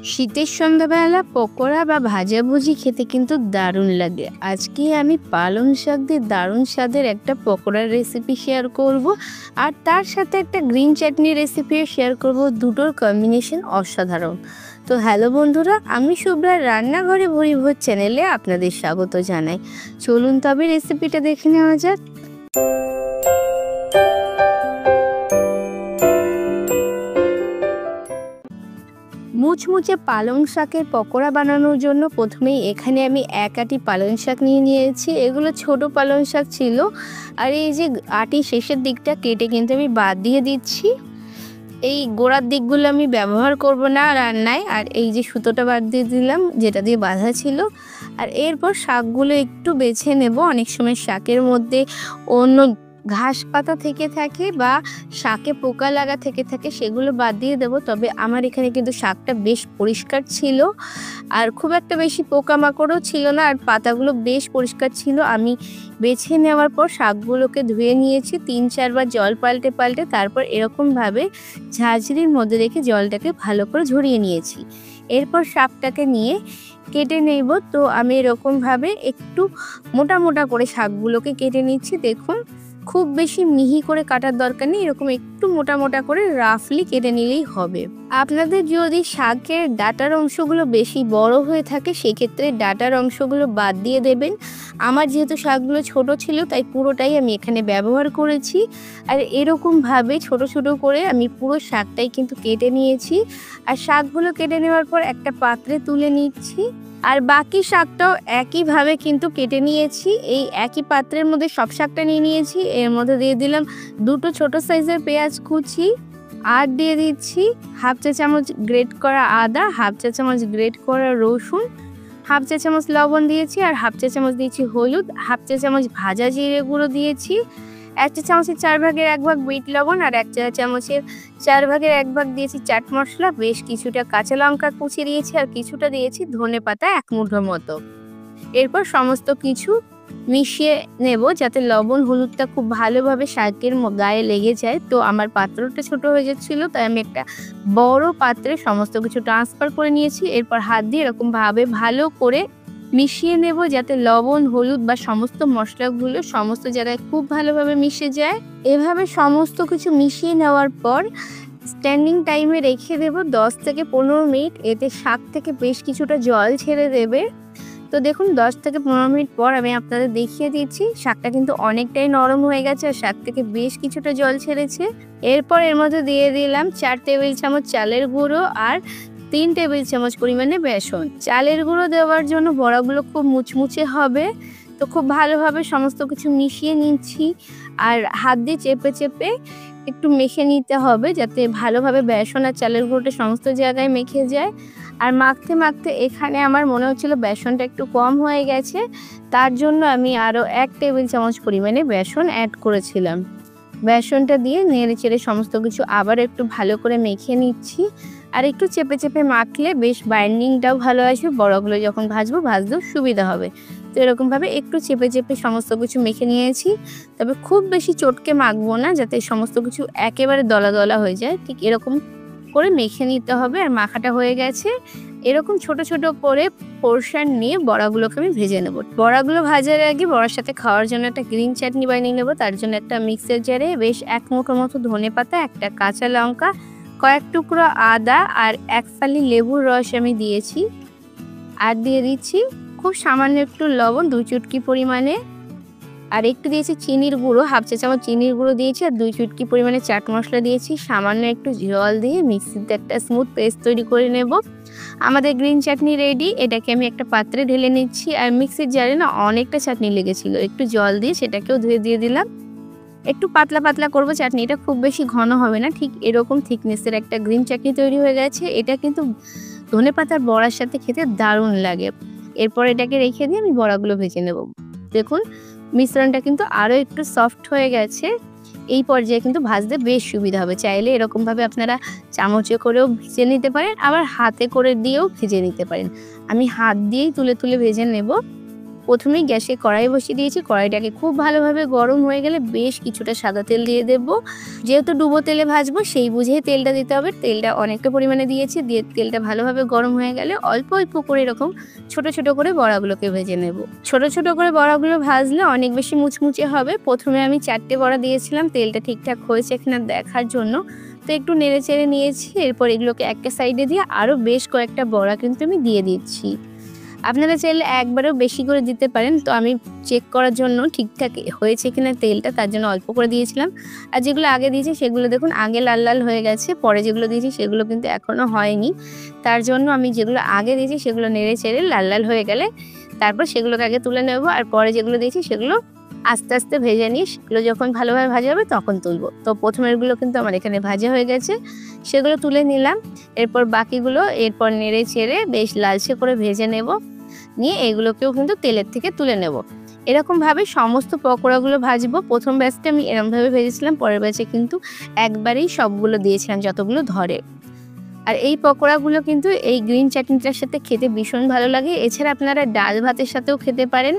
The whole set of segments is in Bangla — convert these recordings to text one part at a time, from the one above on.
শীতের সন্ধ্যাবেলা পকোড়া বা ভাজাভুজি খেতে কিন্তু দারুণ লাগে। আজকে আমি পালং শাক দিয়ে দারুণ স্বাদের একটা পকোড়ার রেসিপি শেয়ার করব, আর তার সাথে একটা গ্রিন চাটনি রেসিপিও শেয়ার করব। দুটোর কম্বিনেশন অসাধারণ। তো হ্যালো বন্ধুরা, আমি শুভ্রার রান্নাঘরে ভরিভোজ চ্যানেলে আপনাদের স্বাগত জানাই। চলুন তবে রেসিপিটা দেখে নেওয়া যাক। মুচমুচে পালং শাকের পকোড়া বানানোর জন্য প্রথমেই এখানে আমি এক আটি পালং শাক নিয়ে নিয়েছি। এগুলো ছোট পালং শাক ছিল, আর এই যে আটি শেষের দিকটা কেটে কিন্তু আমি বাদ দিয়ে দিচ্ছি। এই গোড়ার দিকগুলো আমি ব্যবহার করব না রান্নায়, আর এই যে সুতোটা বাদ দিয়ে দিলাম যেটা দিয়ে বাঁধা ছিল। আর এরপর শাকগুলো একটু বেছে নেব। অনেক সময় শাকের মধ্যে অন্য ঘাস পাতা থেকে থাকে বা শাকে পোকা লাগা থেকে থাকে, সেগুলো বাদ দিয়ে দেবো। তবে আমার এখানে কিন্তু শাকটা বেশ পরিষ্কার ছিল, আর খুব একটা বেশি পোকামাকড়ও ছিল না, আর পাতাগুলো বেশ পরিষ্কার ছিল। আমি বেছে নেওয়ার পর শাকগুলোকে ধুয়ে নিয়েছি 3-4 বার জল পাল্টে পাল্টে। তারপর এরকমভাবে ঝাঁঝরির মধ্যে রেখে জলটাকে ভালো করে ঝরিয়ে নিয়েছি। এরপর শাকটাকে নিয়ে কেটে নেব। তো আমি এরকমভাবে একটু মোটা মোটা করে শাকগুলোকে কেটে নিচ্ছি। দেখুন, খুব বেশি মিহি করে কাটার দরকার নেই, এরকম একটু মোটা মোটা করে রাফলি কেটে নিলেই হবে। আপনাদের যদি শাকের ডাঁটার অংশগুলো বেশি বড় হয়ে থাকে, সেক্ষেত্রে ডাঁটার অংশগুলো বাদ দিয়ে দেবেন। আমার যেহেতু শাকগুলো ছোট ছিল, তাই পুরোটাই আমি এখানে ব্যবহার করেছি। আর এরকমভাবে ছোট ছোট করে আমি পুরো শাকটাই কিন্তু কেটে নিয়েছি। আর শাকগুলো কেটে নেওয়ার পর একটা পাত্রে তুলে নিচ্ছি। আর বাকি শাকটাও একইভাবে কিন্তু কেটে নিয়েছি। এই একই পাত্রের মধ্যে সব শাকটা নিয়ে নিয়েছি। এর মধ্যে দিয়ে দিলাম দুটো ছোট সাইজের পেঁয়াজ কুচি, আর দিয়ে দিচ্ছি হাফ চা চামচ গ্রেট করা আদা, হাফ চা চামচ গ্রেট করা রসুন, হাফ চা চামচ লবণ দিয়েছি, আর হাফ চা চামচ দিয়েছি হলুদ, হাফ চা চামচ ভাজা জিরে গুঁড়ো দিয়েছি, 1 চা চামচের 4 ভাগের 1 ভাগ বিট লবণ, আর 1 চা চামচের 4 ভাগের 1 ভাগ দিয়েছি চাট মশলা, বেশ কিছুটা কাঁচা লঙ্কা কুচি দিয়েছি, আর কিছুটা দিয়েছি ধনে পাতা 1 মুঠো মতো। এরপর সমস্ত কিছু মিশিয়ে নেব যাতে লবণ হলুদটা খুব ভালোভাবে শাকের গায়ে লেগে যায়। তো আমার পাত্রটা ছোট হয়ে যাচ্ছিল, তাই আমি একটা বড় পাত্রে সমস্ত কিছু ট্রান্সফার করে নিয়েছি। এরপর হাত দিয়ে এরকমভাবে ভালো করে মিশিয়ে নেব যাতে লবণ হলুদ বা সমস্ত মশলাগুলো সমস্ত জায়গায় খুব ভালোভাবে মিশে যায়। এভাবে সমস্ত কিছু মিশিয়ে নেওয়ার পর স্ট্যান্ডিং টাইমে রেখে দেব 10 থেকে 15 মিনিট। এতে শাক থেকে বেশ কিছুটা জল ছেড়ে দেবে। তো দেখুন, 10 থেকে 15 মিনিট পর আমি আপনাদের দেখিয়ে দিচ্ছি। শাকটা কিন্তু অনেকটাই নরম হয়ে গেছে, আর শাক থেকে বেশ কিছুটা জল ছেড়েছে। এরপর এর মধ্যে দিয়ে দিলাম 4 টেবিল চামচ চালের গুঁড়ো আর 3 টেবিল চামচ পরিমাণে বেসন। চালের গুঁড়ো দেওয়ার জন্য বড়াগুলো খুব মুচমুচে হবে। তো খুব ভালোভাবে সমস্ত কিছু মিশিয়ে নিচ্ছি, আর হাত দিয়ে চেপে চেপে একটু মেখে নিতে হবে যাতে ভালোভাবে বেসন আর চালের গুঁড়োটা সমস্ত জায়গায় মেখে যায়। আর মাখতে মাখতে এখানে আমার মনে হচ্ছিল বেসনটা একটু কম হয়ে গেছে, তার জন্য আমি আরও 1 টেবিল চামচ পরিমাণে বেসন অ্যাড করেছিলাম। বেসনটা দিয়ে নেড়ে চেড়ে সমস্ত কিছু আবার একটু ভালো করে মেখে নিচ্ছি। আর একটু চেপে চেপে মাখলে বেশ বাইন্ডিংটাও ভালো আসবে, বড়াগুলো যখন ভাজতেও সুবিধা হবে। তো এরকমভাবে একটু চেপে চেপে সমস্ত কিছু মেখে নিয়েছি। তবে খুব বেশি চটকে মাখবো না, যাতে সমস্ত কিছু একেবারে দলা দলা হয়ে যায়। ঠিক এরকম করে মেখে নিতে হবে। আর মাখাটা হয়ে গেছে। এরকম ছোট ছোট করে পোরশন নিয়ে বড়াগুলোকে আমি ভেজে নেব। বড়াগুলো ভাজার আগে বড়ার সাথে খাওয়ার জন্য একটা গ্রিন চাটনি বানিয়ে নেব। তার জন্য একটা মিক্সার জারে বেশ 1 মুঠো মতো ধনে পাতা, একটা কাঁচা লঙ্কা, কয়েক টুকরো আদা আর 1 ফালি লেবুর রস আমি দিয়েছি। আর দিয়ে দিচ্ছি খুব সামান্য একটু লবণ, 2 চুটকি পরিমাণে, আর একটু দিয়েছি চিনির গুঁড়ো, হাফ চা চামচ চিনির গুঁড়ো দিয়েছি, আর 2 চুটকি পরিমাণে চাট মশলা দিয়েছি। সামান্য একটু জল দিয়ে মিক্সিতে একটা স্মুথ পেস্ট তৈরি করে নেব। আমাদের গ্রিন চাটনি রেডি। এটাকে আমি একটা পাত্রে ঢেলে নিচ্ছি। আর মিক্সির জারে না অনেকটা চাটনি লেগেছিল, একটু জল দিয়ে সেটাকেও ধুয়ে দিয়ে দিলাম। একটু পাতলা পাতলা করব চাটনিটা, খুব বেশি ঘন হবে না। ঠিক এরকম থিকনেসের একটা গ্রিন চাটনি তৈরি হয়ে গেছে। এটা কিন্তু ধনেপাতার বড়ার সাথে খেতে দারুণ লাগে। এরপর এটাকে রেখে দিয়ে আমি বড়াগুলো ভেজে নেব। দেখুন, মিশ্রণটা কিন্তু আরও একটু সফট হয়ে গেছে। এই পর্যায়ে কিন্তু ভাজতে বেশ সুবিধা হবে। চাইলে এরকমভাবে আপনারা চামচে করেও ভেজে নিতে পারেন, আবার হাতে করে দিয়েও ভেজে নিতে পারেন। আমি হাত দিয়েই তুলে তুলে ভেজে নেব। প্রথমেই গ্যাসে কড়াই বসিয়ে দিয়েছি। কড়াইটাকে খুব ভালোভাবে গরম হয়ে গেলে বেশ কিছুটা সাদা তেল দিয়ে দেব। যেহেতু ডুবো তেলে ভাজবো সেই বুঝেই তেলটা দিতে হবে। তেলটা অনেকটা পরিমাণে দিয়েছি, দিয়ে তেলটা ভালোভাবে গরম হয়ে গেলে অল্প অল্প করে এরকম ছোট ছোট করে বড়াগুলোকে ভেজে নেব। ছোট ছোট করে বড়াগুলো ভাজলে অনেক বেশি মুচমুচে হবে। প্রথমে আমি 4টে বড়া দিয়েছিলাম তেলটা ঠিকঠাক হয়েছে কিনা দেখার জন্য, তো একটু নেড়ে চেড়ে নিয়েছি। এরপর এগুলোকে একটা সাইডে দিয়ে আরও বেশ কয়েকটা বড়া কিন্তু আমি দিয়ে দিচ্ছি। আপনারা চাইলে একবারেও বেশি করে দিতে পারেন, তো আমি চেক করার জন্য ঠিকঠাক হয়েছে কিনা তেলটা তার জন্য অল্প করে দিয়েছিলাম। আর যেগুলো আগে দিয়েছি সেগুলো দেখুন আগে লাল লাল হয়ে গেছে, পরে যেগুলো দিয়েছি সেগুলো কিন্তু এখনও হয়নি। তার জন্য আমি যেগুলো আগে দিয়েছি সেগুলো নেড়ে চেড়ে লাল লাল হয়ে গেলে তারপর সেগুলোকে আগে তুলে নেব, আর পরে যেগুলো দিয়েছি সেগুলো আস্তে আস্তে ভেজে নিয়ে সেগুলো যখন ভালোভাবে ভাজা হবে তখন তুলব। তো প্রথমেরগুলো কিন্তু আমার এখানে ভাজা হয়ে গেছে, সেগুলো তুলে নিলাম। এরপর বাকিগুলো এরপর নেড়ে চেড়ে বেশ লালচে করে ভেজে নেব, নিয়ে এগুলোকেও কিন্তু তেলের থেকে তুলে নেব। এরকমভাবে সমস্ত পকোড়াগুলো ভাজবো। প্রথম ব্যাচটা আমি এরকমভাবে ভেজেছিলাম, পরের ব্যাচে কিন্তু একবারেই সবগুলো দিয়েছিলাম যতগুলো ধরে। আর এই পকোড়াগুলো কিন্তু এই গ্রিন চাটনিটার সাথে খেতে ভীষণ ভালো লাগে। এছাড়া আপনারা ডাল ভাতের সাথেও খেতে পারেন।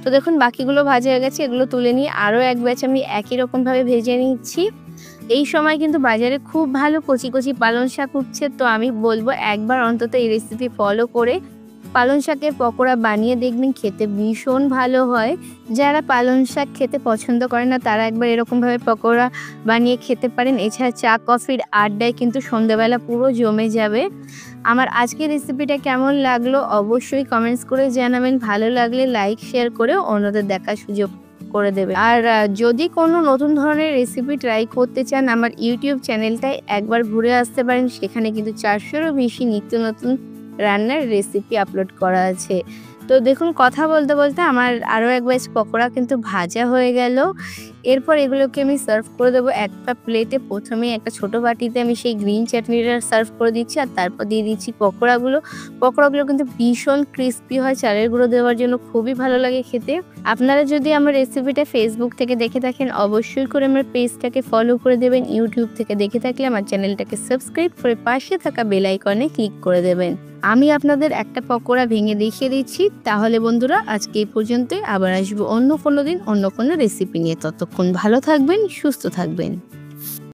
তো দেখুন বাকিগুলো ভাজা হয়ে গেছে, এগুলো তুলে নিয়ে আরও এক ব্যাচ আমি একই রকমভাবে ভেজে নিচ্ছি। এই সময় কিন্তু বাজারে খুব ভালো কচি কচি পালং শাক উঠছে, তো আমি বলবো একবার অন্তত এই রেসিপি ফলো করে পালং শাকের পকোড়া বানিয়ে দেখবেন, খেতে ভীষণ ভালো হয়। যারা পালং শাক খেতে পছন্দ করে না তারা একবার এরকমভাবে পকোড়া বানিয়ে খেতে পারেন। এছাড়া চা কফির আড্ডায় কিন্তু সন্ধ্যাবেলা পুরো জমে যাবে। আমার আজকের রেসিপিটা কেমন লাগলো অবশ্যই কমেন্টস করে জানাবেন। ভালো লাগলে লাইক শেয়ার করে অন্যদের দেখার সুযোগ করে দেবে। আর যদি কোনো নতুন ধরনের রেসিপি ট্রাই করতে চান আমার ইউটিউব চ্যানেলটায় একবার ঘুরে আসতে পারেন। সেখানে কিন্তু 400-এরও বেশি নিত্য নতুন রান্নার রেসিপি আপলোড করা আছে। তো দেখুন কথা বলতে বলতে আমার আরও এক ব্যাচ পকোড়া কিন্তু ভাজা হয়ে গেল। এরপর এগুলোকে আমি সার্ভ করে দেবো একটা প্লেটে। প্রথমেই একটা ছোট বাটিতে আমি সেই গ্রিন চাটনিটা সার্ভ করে দিচ্ছি, আর তারপর দিয়ে দিচ্ছি পকোড়াগুলো। পকোড়াগুলো কিন্তু ভীষণ ক্রিস্পি হয়, চালের গুঁড়ো দেওয়ার জন্য খুবই ভালো লাগে খেতে। আপনারা যদি আমার রেসিপিটা ফেসবুক থেকে দেখে থাকেন অবশ্যই করে আমার পেজটাকে ফলো করে দেবেন। ইউটিউব থেকে দেখে থাকলে আমার চ্যানেলটাকে সাবস্ক্রাইব করে পাশে থাকা বেল আইকনে ক্লিক করে দেবেন। আমি আপনাদের একটা পকোড়া ভেঙে দেখিয়ে দিচ্ছি। তাহলে বন্ধুরা আজকে এই পর্যন্তই, আবার আসবো অন্য কোনো দিন অন্য কোনো রেসিপি নিয়ে। ততক্ষণ ভালো থাকবেন, সুস্থ থাকবেন।